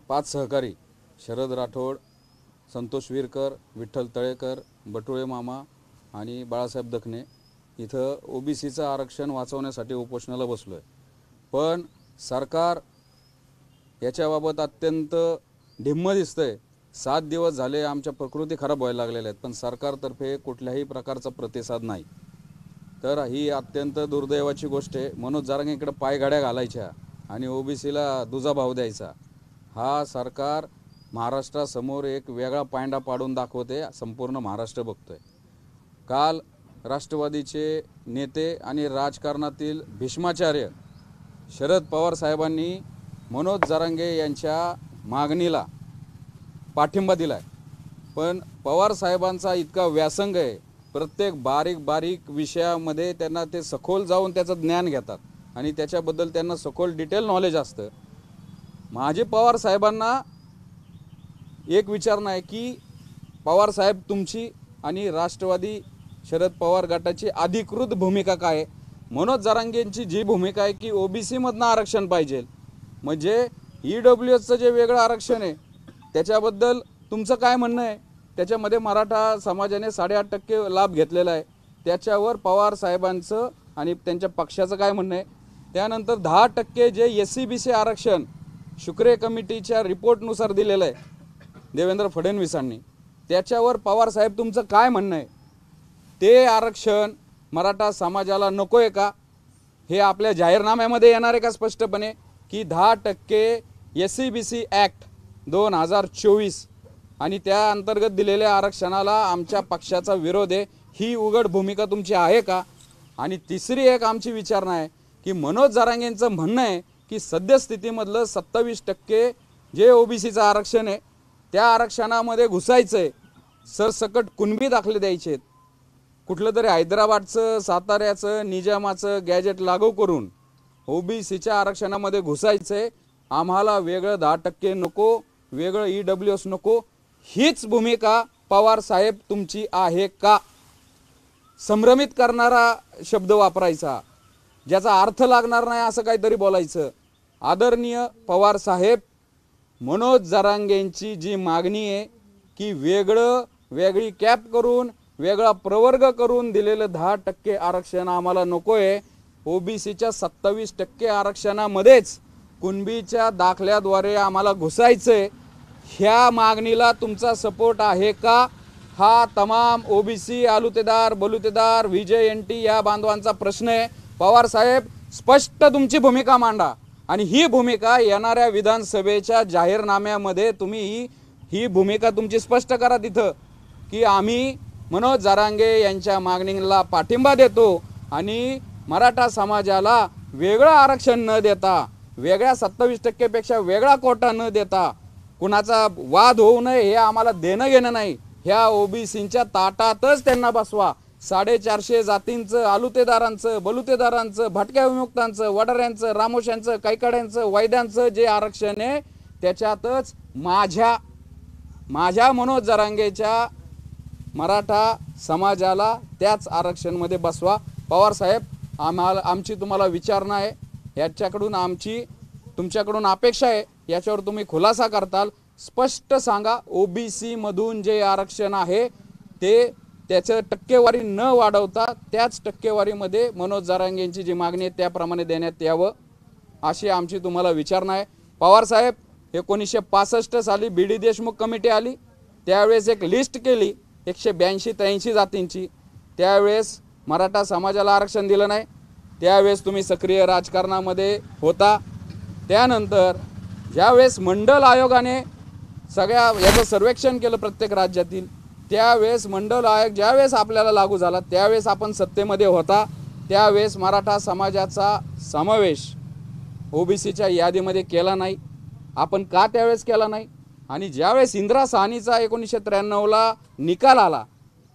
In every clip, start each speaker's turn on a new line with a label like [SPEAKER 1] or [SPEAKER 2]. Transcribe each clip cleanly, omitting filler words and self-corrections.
[SPEAKER 1] 5 सहकारी शरद राठोड, संतोष विरकर, विठ्ठल तळेकर, बटुळे मामा आणि बाळासाहेब दखने इथं ओबीसीचं आरक्षण वाचवण्यासाठी उपोषणाला बसलो आहे। पण सरकार याच्याबाबत अत्यंत ढिम्म दिसतंय। 7 दिवस झाले आमच्या प्रकृती खराब व्हायला लागलेल्या आहेत, पण सरकारतर्फे कुठल्याही प्रकारचा प्रतिसाद नाही। तर ही अत्यंत दुर्दैवाची गोष्ट आहे। मनोज जरांगेंकडे पायघड्या घालायच्या आणि ओबीसीला दुजा भाव द्यायचा, हा सरकार महाराष्ट्रासमोर एक वेगळा पायंडा पाडून दाखवते, संपूर्ण महाराष्ट्र बघतोय। काल राष्ट्रवादीचे नेते आणि राजकारणातील भीष्माचार्य शरद पवार साहेबांनी मनोज जरांगे यांच्या मागणीला पाठिंबा दिलाय। पण पवार साहेबांचा इतका व्यासंग आहे, प्रत्येक बारीक विषयामध्ये त्यांना ते सखोल जाऊन त्याचं ज्ञान घेतात आणि त्याच्याबद्दल त्यांना सखोल डिटेल नॉलेज असतं। माझे पवार साहेबांना एक विचारणं आहे की पवार साहेब तुमची आणि राष्ट्रवादी शरद पवार गटाची अधिकृत भूमिका काय आहे? मनोज जरांगेंची जी भूमिका आहे की ओबीसी मधनं आरक्षण पाहिजे, म्हणजे ईडब्ल्यूएसचं जे वेगळं आरक्षण आहे त्याच्याबद्दल तुमचं काय म्हणणं आहे? त्याच्यामध्ये मराठा समाजाने 8.5% लाभ घेतलेला आहे, त्याच्यावर पवार साहेबांचं आणि त्यांच्या पक्षाचं काय म्हणणं आहे? त्यानंतर 10% जे SC-BC आरक्षण शुक्रे कमिटीच्या रिपोर्टनुसार दिलेलं आहे देवेंद्र फडणवीसांनी, त्याच्यावर पवार साहेब तुमचं काय म्हणणं आहे? ते आरक्षण मराठा समाजाला नको आहे का? हे आपल्या जाहीरनाम्यामध्ये येणार आहे का स्पष्टपणे की 10% SC-BC ॲक्ट 2024 आणि त्या अंतर्गत दिलेल्या आरक्षणाला आमच्या पक्षाचा विरोध आहे, ही उघड भूमिका तुमची आहे का? आणि तिसरी एक आमची विचारणा आहे की मनोज जरांगेंचं म्हणणं आहे की सद्यस्थितीमधलं 27% जे ओबीसीचं आरक्षण आहे त्या आरक्षणामध्ये घुसायचं आहे, सरसकट कुणबी दाखले द्यायचे आहेत, कुठलं तरी हैदराबादचं साताऱ्याचं निजामाचं गॅजेट लागू करून ओबीसीच्या आरक्षणामध्ये घुसायचं आहे। आम्हाला वेगळं 10% नको, वेगळं ईडब्ल्यूएस नको, हीच भूमिका पवार साहेब तुमची आहे का? संभ्रमित करणारा शब्द वापरायचा, ज्याचा अर्थ लागणार नाही असं काहीतरी बोलायचं। आदरणीय पवार साहेब, मनोज जरांगेंची जी मागणी आहे की वेगळी कॅप करून वेगळा प्रवर्ग करून दिलेलं 10% आरक्षण आम्हाला नको आहे, ओबीसीच्या 27% आरक्षणामध्येच कुणबीच्या दाखल्याद्वारे आम्हाला घुसायचंय, ह्या मागणीला तुमचा सपोर्ट आहे का? हा तमाम ओबीसी आलुतेदार बलुतेदार VJNT या बांधवांचा प्रश्न आहे। पवार साहेब, स्पष्ट तुमची भूमिका मांडा आणि ही भूमिका येणाऱ्या विधानसभेच्या जाहीरनाम्यामध्ये तुम्ही ही भूमिका तुमची स्पष्ट करा तिथं की आम्ही मनोज जरांगे यांच्या मागणीला पाठिंबा देतो आणि मराठा समाजाला वेगळं आरक्षण न देता, वेगळ्या 27% पेक्षा वेगळा कोटा न देता, कुणाचा वाद होऊ नये हे आम्हाला देणं घेणं नाही, ह्या ओबीसींच्या ताटातच त्यांना बसवा। 450 जातींचं, आलुतेदारांचं, बलुतेदारांचं, भटक्या विमुक्तांचं, वडाऱ्यांचं, रामोश्यांचं, कैकड्यांचं, वैद्यांचं जे आरक्षण आहे त्याच्यातच माझ्या मनोज जरांगेच्या मराठा समाजाला त्याच आरक्षणमध्ये बसवा। पवार साहेब, आमची तुम्हाला विचारणा आहे, याच्याकडून तुमच्याकडून अपेक्षा आहे, याच्यावर तुम्ही खुलासा करताल, स्पष्ट सांगा ओबीसी मधून जे आरक्षण आहे ते त्याचं टक्केवारी न वाढवता त्याच टक्केवारीमध्ये मनोज जरांगेंची जी मागणी आहे त्याप्रमाणे देण्यात यावं, अशी आमची तुम्हाला विचारणा आहे। पवार साहेब, 1965 साली BD देशमुख कमिटी आली, त्यावेळेस एक लिस्ट केली 182-83 जातींची, त्यावेळेस मराठा समाजाला आरक्षण दिलं नाही, त्यावेळेस तुम्ही सक्रिय राजकारणामध्ये होता। त्यानंतर ज्यावेळेस मंडल आयोगाने सगळ्या याचं सर्वेक्षण केलं प्रत्येक राज्यातील, त्यावेळेस मंडल आयोग ज्यावेळेस आपल्याला लागू झाला त्यावेळेस आपण सत्तेमध्ये होता, त्यावेळेस मराठा समाजाचा समावेश ओबीसीच्या यादीमध्ये केला नाही। आपण का त्यावेळेस केला नाही? आणि ज्यावेळेस इंदिरा साहनीचा 1993ला निकाल आला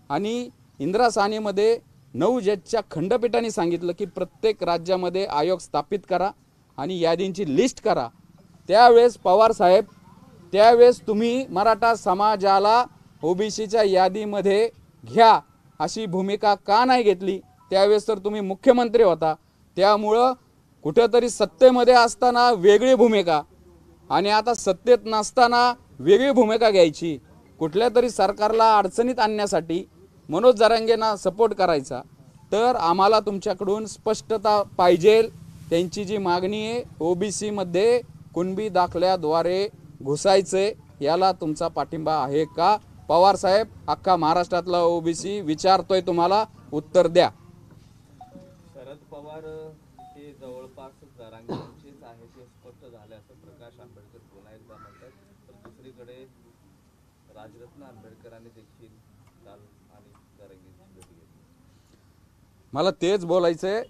[SPEAKER 1] आणि इंदिरा साहनीमध्ये 9 जजच्या खंडपीठाने सांगितलं की प्रत्येक राज्यामध्ये आयोग स्थापित करा आणि यादींची लिस्ट करा, त्यावेळेस पवार साहेब, त्यावेळेस तुम्ही मराठा समाजाला ओबीसीच्या यादीमध्ये घ्या अशी भूमिका का नाही घेतली? त्यावेळेस तर तुम्ही मुख्यमंत्री होता, त्यामुळं कुठेतरी सत्तेमध्ये असताना वेगळी भूमिका आणि आता सत्तेत नसताना वेगळी भूमिका घ्यायची, कुठल्या तरी सरकारला अडचणीत आणण्यासाठी मनोज जरांगेंना सपोर्ट करायचा, तर आम्हाला तुमच्याकडून स्पष्टता पाहिजे। त्यांची जी मागणी आहे ओबीसी मध्ये कुणबी दाखल्याद्वारे घुसायचे, याला तुमचा पाठिंबा आहे का? पवार साहेब, अख्खा महाराष्ट्रातला ओबीसी विचारतोय, तुम्हाला उत्तर द्या।
[SPEAKER 2] शरद पवार हे जवळपास जरांगेंचेच आहे ते स्पष्ट झाले असं प्रकाश आंबेडकर पुन्हा एकदा म्हणतात। तर दुसरीकडे राजरत्न आंबेडकरांनी देखील काल आणि जरांगेंची भेट घेतली।
[SPEAKER 1] मला तेच बोलायचंय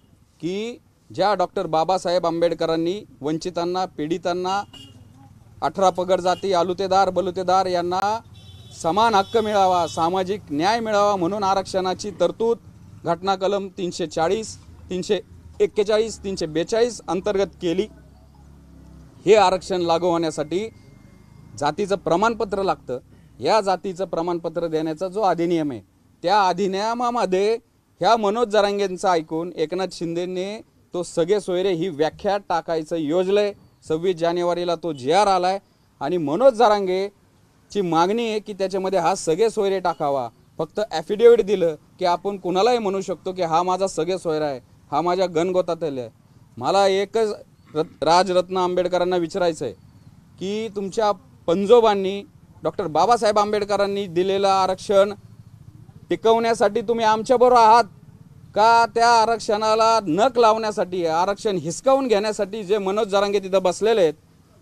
[SPEAKER 1] की ज्या डॉक्टर बाबासाहेब आंबेडकरांनी वंचितांना, पीडितांना, 18 पगड जाती, आलुतेदार बलुतेदार यांना समान हक्क मिळावा, सामाजिक न्याय मिळावा म्हणून आरक्षणाची तरतूद घटना कलम 340, 341, 342 अंतर्गत केली। हे आरक्षण लागू होण्यासाठी जातीचं प्रमाणपत्र लागतं। या जातीचं प्रमाणपत्र देण्याचा जो अधिनियम आहे, त्या अधिनियमामध्ये ह्या मनोज जरांगेंचा ऐकून एकनाथ शिंदेने तो सगळे सोयरे ही व्याख्या टाकायचं योजलंय। 26 जानेवारीला तो GR आलाय आणि मनोज जरांगेची मागणी आहे की त्याच्यामध्ये हा सगळे सोयरे टाकावा। फक्त ॲफिडेविट दिलं की आपण कुणालाही म्हणू शकतो की हा माझा सगळे सोयरा आहे, हा माझ्या गणगोतातील आहे। मला एकच राजरत्न आंबेडकरांना विचारायचं आहे की तुमच्या पंजोबांनी, डॉक्टर बाबासाहेब आंबेडकरांनी दिलेलं आरक्षण टिकवण्यासाठी तुम्ही आमच्याबरोबर आहात का? त्या आरक्षणाला नख लावण्यासाठी, आरक्षण हिसकावून घेण्यासाठी जे मनोज जरांगे तिथं बसलेले आहेत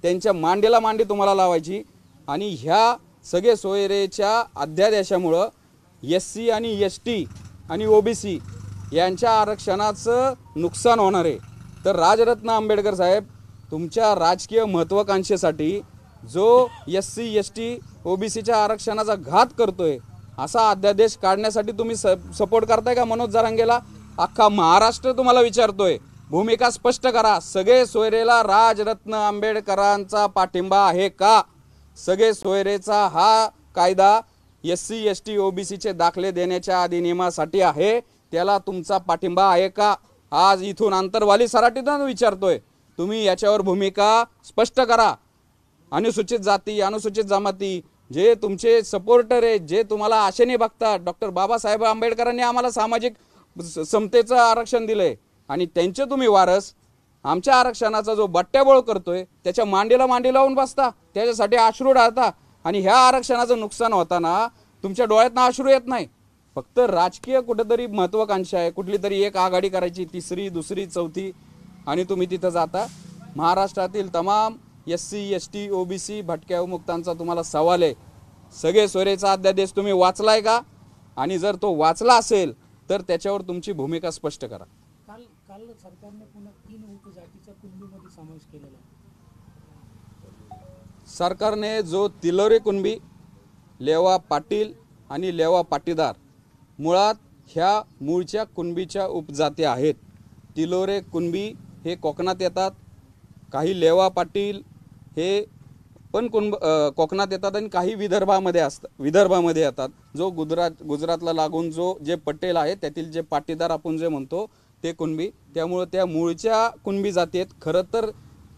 [SPEAKER 1] त्यांच्या मांडीला मांडी तुम्हाला लावायची आणि ह्या सगळे सोयरेच्या अध्यादेशामुळं SC आणि ST आणि OBC यांच्या आरक्षणाचं नुकसान होणार आहे। तर राजरत्न आंबेडकर साहेब, तुमच्या राजकीय महत्त्वाकांक्षेसाठी जो SC ST OBCच्या आरक्षणाचा घात करतोय असा अध्यादेश काढण्यासाठी तुम्ही सपोर्ट करताय का मनोज जरांगेला? अख्खा महाराष्ट्र तुम्हाला विचारतोय, भूमिका स्पष्ट करा। सगळे सोयरेला राजरत्न आंबेडकरांचा पाठिंबा आहे का? सगळे सोयरेचा हा कायदा SC ST OBCचे दाखले देण्याच्या अधिनियमासाठी आहे, त्याला तुमचा पाठिंबा आहे का? आज इथून अंतरवाली सराटीतून विचारतोय, तुम्ही याच्यावर भूमिका स्पष्ट करा। अनुसूचित जाती, अनुसूचित जमाती जे तुमचे सपोर्टर आहेत, जे तुम्हाला आशेने बघतात, डॉक्टर बाबासाहेब आंबेडकरांनी आम्हाला सामाजिक समतेचं आरक्षण दिलंय आणि त्यांचे तुम्ही वारस आमच्या आरक्षणाचा जो बट्ट्याबोळ करतोय त्याच्या मांडीला मांडी लावून बसता, त्याच्यासाठी अश्रू ढाळता आणि ह्या आरक्षणाचं नुकसान होताना तुमच्या डोळ्यातनं अश्रू येत नाही। फक्त राजकीय कुठेतरी महत्त्वाकांक्षा आहे, कुठली तरी एक आघाडी करायची, तिसरी, दुसरी, चौथी, आणि तुम्ही तिथं जाता। महाराष्ट्रातील तमाम SC ST OBC भटक्या मुक्तांचा तुम्हाला सवाल आहे, सगळे सोयरेचा अध्यादेश तुम्ही वाचलाय का? आणि जर तो वाचला असेल तर त्याच्यावर तुमची भूमिका स्पष्ट करा।
[SPEAKER 3] काल सरकारने पुन्हा 3 उपजातीचा कुणबीमध्ये समावेश केलेला आहे।
[SPEAKER 1] सरकारने जो तिलोरे कुणबी, लेवा पाटील आणि लेवा पाटीदार मुळात ह्या मूळच्या कुणबीच्या उपजाती आहेत। तिलोरे कुणबी हे कोकणात येतात, काही लेवा पाटील हे पण कोकणात येतात आणि काही विदर्भामध्ये येतात। जो गुजरातला लागून जे पटेल आहेत त्यातील जे पाटीदार आपण जे म्हणतो ते कुणबी, त्यामुळे त्या मूळच्या कुणबी जाती आहेत। खरं तर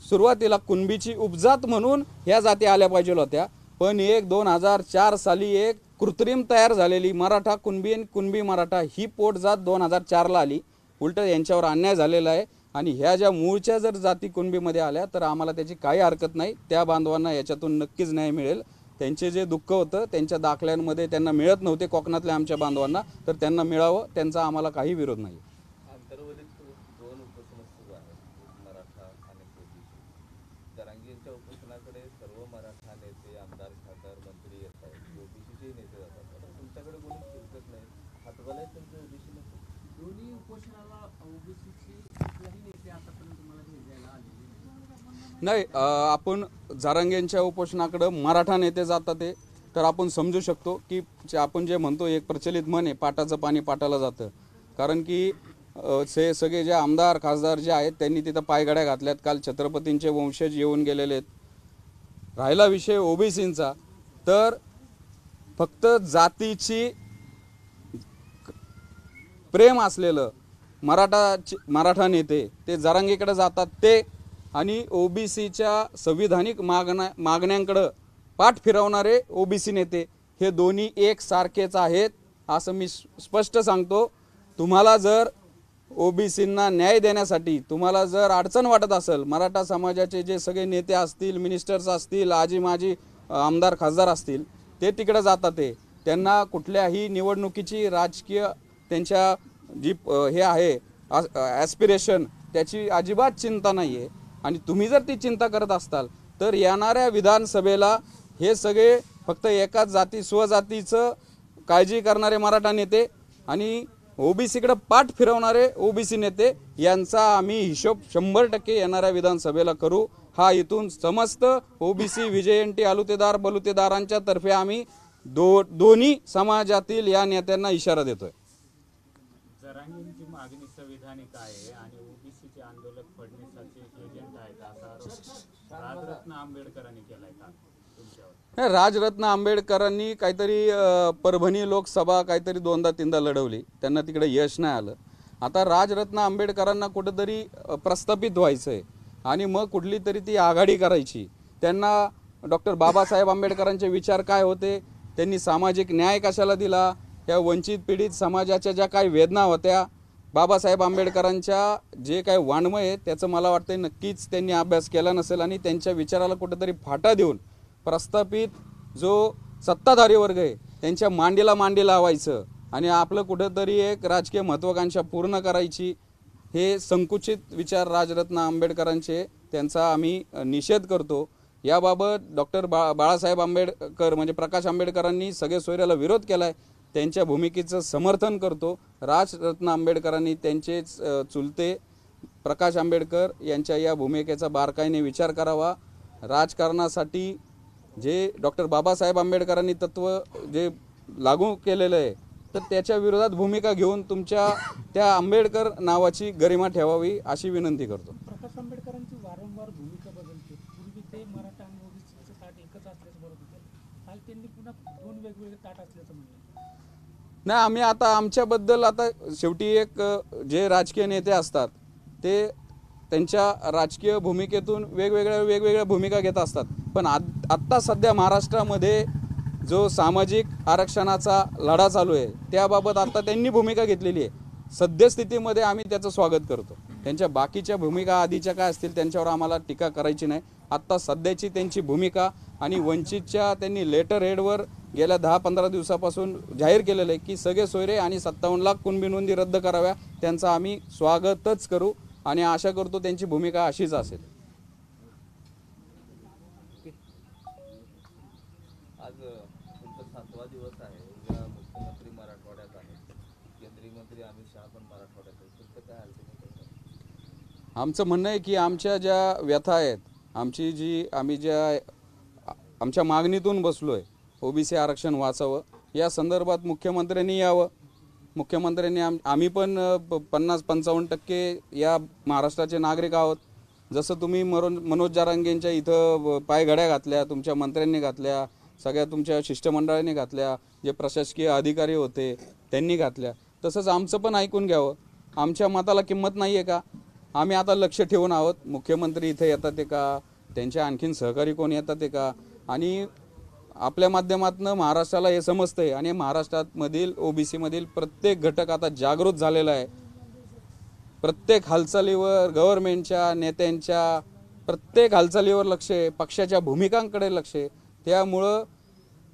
[SPEAKER 1] सुरुवातीला कुणबीची उपजात म्हणून ह्या जाती आल्या पाहिजे होत्या, पण 2004 साली एक कृत्रिम तयार झालेली मराठा कुणबी आणि कुणबी मराठा ही पोटजात 2004ला आली। उलट यांच्यावर अन्याय झालेला आहे आणि ह्या ज्या मूळच्या जर जाती कुणबीमध्ये आल्या तर आम्हाला त्याची काही हरकत नाही, त्या बांधवांना याच्यातून नक्कीच न्याय मिळेल। त्यांचे जे दुःख होतं त्यांच्या दाखल्यांमध्ये त्यांना मिळत नव्हते कोकणातल्या आमच्या बांधवांना, तर त्यांना मिळावं, त्यांचा आम्हाला काही विरोध नाही।
[SPEAKER 2] अंतर्वलीत 2 उपोषण सुरू आहेत, मराठा आणि ओबीसी। जरांगेंच्या उपोषणाकडे सर्व मराठा नेते, आमदार, खासदार, मंत्री येत आहेत, ओबीसीचे नेते जातात, तुमच्याकडे कोणी फिरकत नाही, हातभार आहेत तुमचे ओबीसी नेते?
[SPEAKER 3] दोन्ही उपोषणाला ओबीसीची कुठल्याही नेते आतापर्यंत तुम्हाला भेट द्यायला आलेले
[SPEAKER 1] नाही। आपण जरांगेंच्या उपोषणाकडे मराठा नेते जातात ते तर आपण समजू शकतो की आपण जे म्हणतो एक प्रचलित म्हण आहे, पाटाचं पाणी पाटाला जातं। कारण की सगळे जे आमदार खासदार जे आहेत त्यांनी तिथं पायघड्या घातल्यात, काल छत्रपतींचे वंशज येऊन गेलेले आहेत। राहिला विषय ओबीसींचा, तर फक्त जातीची प्रेम असलेलं मराठा नेते ते जरांगेकडे जातात ते आणि ओबीसीच्या संविधानिक मागण्यांकडे पाठ फिरवणारे ओबीसी नेते हे दोन्ही एक सारखेच आहेत असं मी स्पष्ट सांगतो। तुम्हाला जर ओबीसींना न्याय देण्यासाठी तुम्हाला जर अडचण वाटत असेल, मराठा समाजाचे जे सगळे नेते असतील, मिनिस्टर्स असतील, आजी माजी आमदार खासदार असतील, ते तिकडे जातात, त्यांना कुठल्याही निवडणुकीची राजकीय त्यांच्या जी हे आहे ॲस्पिरेशन त्याची अजिबात चिंता नाही आहे। आणि तुम्ही जर ती चिंता करत असताल तर येणाऱ्या विधानसभेला हे सगळे फक्त एकाच जाती स्वजातीचं काळजी करणारे मराठा नेते आणि ओबीसीकडे पाठ फिरवणारे ओबीसी नेते यांचा आम्ही हिशोब 100% येणाऱ्या विधानसभेला करू। हा इथून समस्त ओबीसी विजयंती आलुतेदार बलुतेदारांच्या तर्फे आम्ही दोन्ही समाजातील या नेत्यांना इशारा देतोय।
[SPEAKER 4] जरांगींची मागणी संविधानिक आहे आणि ओबीसीचे आंदोलक फडणवीसाचे एजंट आहेत असा आरोप राजरत्न आंबेडकरांनी केलाय का तुमच्यावर?
[SPEAKER 1] राजरत्न आंबेडकरांनी काहीतरी परभणी लोकसभा काहीतरी 2दा-3दा लढवली, त्यांना तिकडे यश नाही आलं। आता राजरत्न आंबेडकरांना कुठेतरी प्रस्थापित व्हायचंय आणि मग कुठली तरी ती आघाडी करायची। त्यांना डॉक्टर बाबासाहेब आंबेडकरांचे विचार काय होते, त्यांनी सामाजिक न्याय कशाला दिला, या वंचित पीडित समाजाच्या ज्या काही वेदना होत्या, बाबासाहेब आंबेडकरांच्या जे काही वाङ्मय आहे त्याचं मला वाटतं नक्कीच त्यांनी अभ्यास केला नसेल आणि त्यांच्या विचाराला कुठेतरी फाटा देऊन प्रस्थापित जो सत्ताधारी वर्ग आहे त्यांच्या मांडीला मांडी लावायचं आणि आपलं कुठेतरी एक राजकीय महत्त्वाकांक्षा पूर्ण करायची, हे संकुचित विचार राजरत्न आंबेडकरांचे, त्यांचा आम्ही निषेध करतो। याबाबत डॉक्टर बाळासाहेब आंबेडकर म्हणजे प्रकाश आंबेडकरांनी सगळे सोयऱ्याला विरोध केला आहे, त्यांच्या भूमिकेचं समर्थन करतो। राजरत्न आंबेडकरांनी त्यांचेच चुलते प्रकाश आंबेडकर यांच्या या भूमिकेचा बारकाईने विचार करावा। राजकारणासाठी जे डॉक्टर बाबासाहेब आंबेडकरांनी तत्व जे लागू केलेलं आहे तर त्याच्या विरोधात भूमिका घेऊन तुमच्या त्या आंबेडकर नावाची गरिमा ठेवावी अशी विनंती करतो।
[SPEAKER 3] प्रकाश आंबेडकरांची वारंवार भूमिका बदलते। पूर्वी ते मराठा आणि ओबीसीचं ताट एकच असल्याचं बरोबर होतं, काल त्यांनी पुन्हा 2 वेगवेगळे ताट असल्याचं म्हणलं।
[SPEAKER 1] नाही, आम्ही आता आमच्याबद्दल आता शेवटी एक जे राजकीय नेते असतात ते त्यांच्या राजकीय भूमिकेतून वेगवेगळ्या भूमिका घेत असतात, पण आत्ता सध्या महाराष्ट्रामध्ये जो सामाजिक आरक्षणाचा लढा चालू आहे त्याबाबत आता त्यांनी भूमिका घेतलेली आहे। सद्यस्थितीमध्ये आम्ही त्याचं स्वागत करतो। त्यांच्या बाकीच्या भूमिका आधीच्या काय असतील त्यांच्यावर आम्हाला टीका करायची नाही। आत्ता सध्याची त्यांची भूमिका आणि वंचितच्या त्यांनी लेटर हेडवर गेल्या 10-15 दिवसापासून जाहीर केलेलं आहे की सगळे सोयरे आणि 57 लाख कुणबी नोंदी रद्द कराव्या, त्यांचं आम्ही स्वागतच करू आणि आशा करतो त्यांची भूमिका अशीच असेल।
[SPEAKER 2] आज तुमचा 7वा दिवस आहे, उद्या मुख्यमंत्री मराठवाड्यात आहेत, केंद्रीय मंत्री अमित शहा पण मराठवाड्यात आहेत, तुमचं काय अडचण?
[SPEAKER 1] आमचं म्हणणं आहे की आमच्या ज्या व्यथा आहेत, आम्ही ज्या आमच्या मागणीतून बसलोय, ओबीसी आरक्षण वाचावं, या संदर्भात मुख्यमंत्र्यांनी यावं। मुख्यमंत्र्यांनी आम्ही पण 50-55% या महाराष्ट्राचे नागरिक आहोत। जसं तुम्ही मनोज जरांगेंच्या इथं पायघड्या घातल्या, तुमच्या मंत्र्यांनी घातल्या, सगळ्या तुमच्या शिष्टमंडळाने घातल्या, जे प्रशासकीय अधिकारी होते त्यांनी घातल्या, तसंच आमचं पण ऐकून घ्यावं। आमच्या मताला किंमत नाही आहे का? आम्ही आता लक्ष ठेवून आहोत मुख्यमंत्री इथे येतात ते का, त्यांच्या आणखीन सहकारी कोण येतात ते का, आणि आपल्या माध्यमातून महाराष्ट्राला हे समजतंय आणि महाराष्ट्रामधील ओबीसीमधील प्रत्येक घटक आता जागृत झालेला आहे। प्रत्येक हालचालीवर गव्हर्नमेंटच्या नेत्यांच्या प्रत्येक हालचालीवर लक्ष आहे, पक्षाच्या भूमिकांकडे लक्ष आहे। त्यामुळं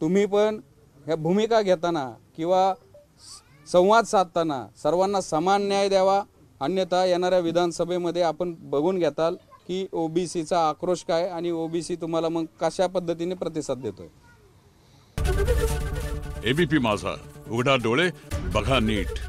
[SPEAKER 1] तुम्ही पण ह्या भूमिका घेताना किंवा संवाद साधताना सर्वांना समान न्याय द्यावा, अन्यथा येणाऱ्या विधानसभेमध्ये आपण बघून घेताल की ओबीसीचा आक्रोश काय आणि ओबीसी तुम्हाला मग कशा पद्धतीने प्रतिसाद देतोय।
[SPEAKER 5] एबीपी माझा, उघडा डोळे बघा नीट।